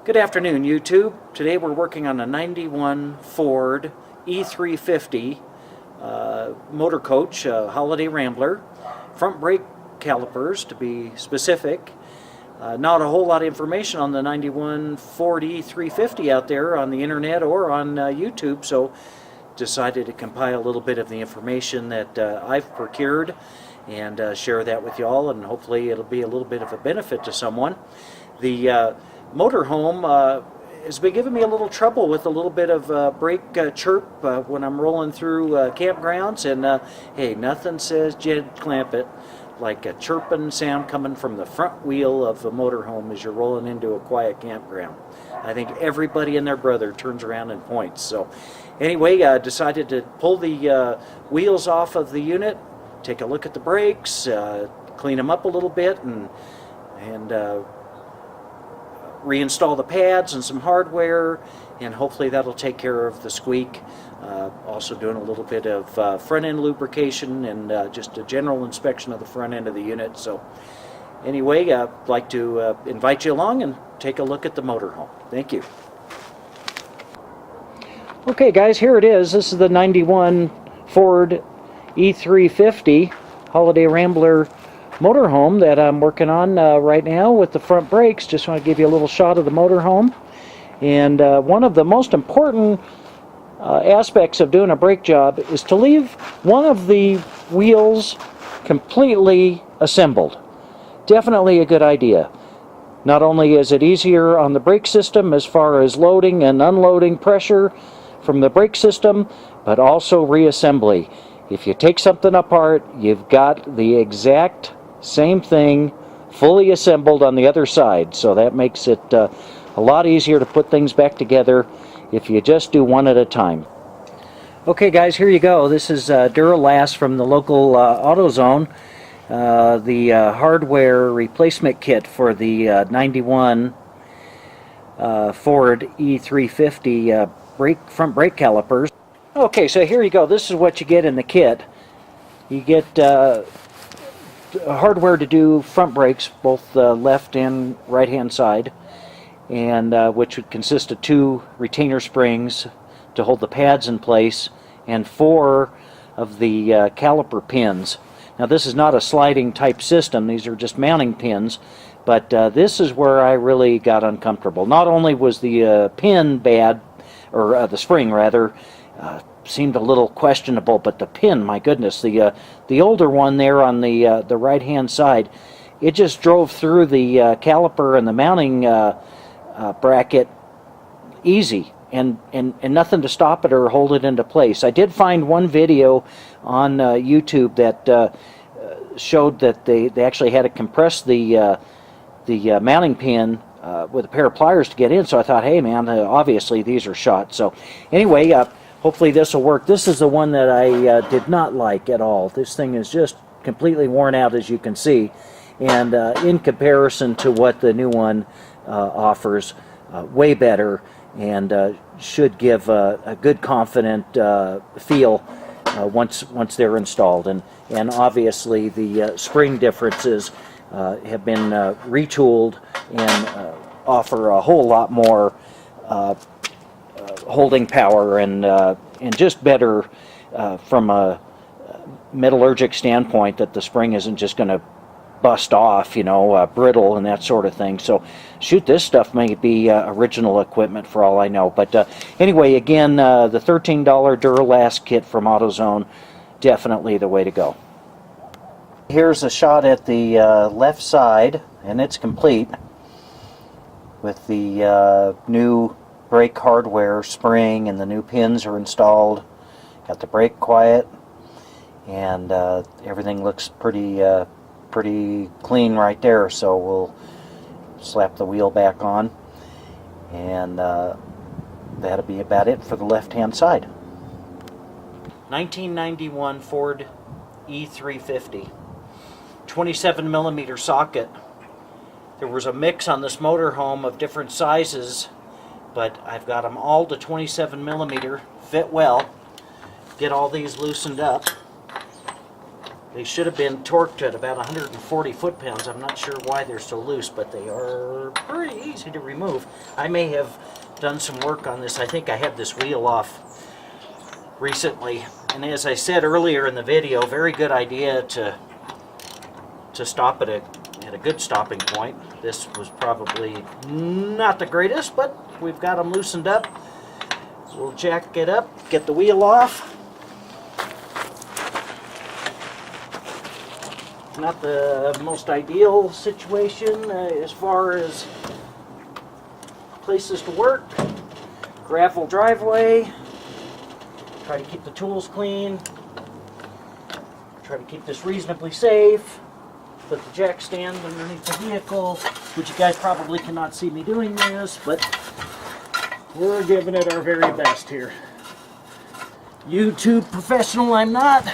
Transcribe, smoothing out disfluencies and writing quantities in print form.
Good afternoon, YouTube. Today we're working on a 91 Ford E350 motor coach, Holiday Rambler. Front brake calipers, to be specific. Not a whole lot of information on the 91 Ford E350 out there on the internet or on YouTube, so decided to compile a little bit of the information that I've procured and share that with y'all, and hopefully it'll be a little bit of a benefit to someone. The motorhome has been giving me a little trouble with a little bit of brake chirp when I'm rolling through campgrounds, and hey, nothing says Jed Clampett like a chirping sound coming from the front wheel of a motorhome as you're rolling into a quiet campground. I think everybody and their brother turns around and points. So anyway, I decided to pull the wheels off of the unit, take a look at the brakes, clean them up a little bit, and reinstall the pads and some hardware, and hopefully that'll take care of the squeak. Also doing a little bit of front end lubrication and just a general inspection of the front end of the unit. So anyway, I'd like to invite you along and take a look at the motorhome. Thank you. Okay guys, here it is. This is the 91 Ford E350 Holiday Rambler motorhome that I'm working on right now with the front brakes. Just want to give you a little shot of the motorhome. And one of the most important aspects of doing a brake job is to leave one of the wheels completely assembled. Definitely a good idea. Not only is it easier on the brake system as far as loading and unloading pressure from the brake system, but also reassembly. If you take something apart, you've got the exact same thing fully assembled on the other side, so that makes it a lot easier to put things back together if you just do one at a time. Okay guys, here you go. This is Duralast from the local AutoZone, the hardware replacement kit for the 91 Ford E350 front brake calipers. Okay, so here you go. This is what you get in the kit. You get hardware to do front brakes, both the left and right hand side, and which would consist of 2 retainer springs to hold the pads in place and 4 of the caliper pins. Now this is not a sliding type system, these are just mounting pins, but this is where I really got uncomfortable. Not only was the pin bad, or the spring rather, seemed a little questionable, but the pin, my goodness, the older one there on the right hand side, it just drove through the caliper and the mounting bracket easy, and nothing to stop it or hold it into place. I did find one video on YouTube that showed that they actually had to compress the mounting pin with a pair of pliers to get in, so I thought, hey man, obviously these are shot. So anyway, hopefully this will work. This is the one that I did not like at all. This thing is just completely worn out, as you can see, and in comparison to what the new one offers, way better, and should give a good confident feel once they're installed. And obviously the spring differences have been retooled and offer a whole lot more holding power and just better from a metallurgic standpoint, that the spring isn't just going to bust off, brittle and that sort of thing. So shoot, this stuff may be original equipment for all I know. But anyway, again, the $13 Duralast kit from AutoZone, definitely the way to go. Here's a shot at the left side, and it's complete with the new brake hardware spring, and the new pins are installed. Got the brake quiet, and everything looks pretty clean right there. So we'll slap the wheel back on, and that'll be about it for the left hand side. 1991 Ford E350, 27mm socket. There was a mix on this motorhome of different sizes, but I've got them all to 27mm, fit well. Get all these loosened up. They should have been torqued at about 140 foot-pounds. I'm not sure why they're so loose, but they are pretty easy to remove. I may have done some work on this. I think I had this wheel off recently. And as I said earlier in the video, very good idea to stop at a good stopping point. This was probably not the greatest, but we've got them loosened up. We'll jack it up, get the wheel off. Not the most ideal situation as far as places to work. Gravel driveway. Try to keep the tools clean. Try to keep this reasonably safe. Put the jack stand underneath the vehicle, which you guys probably cannot see me doing this, but we're giving it our very best here. YouTube professional I'm not.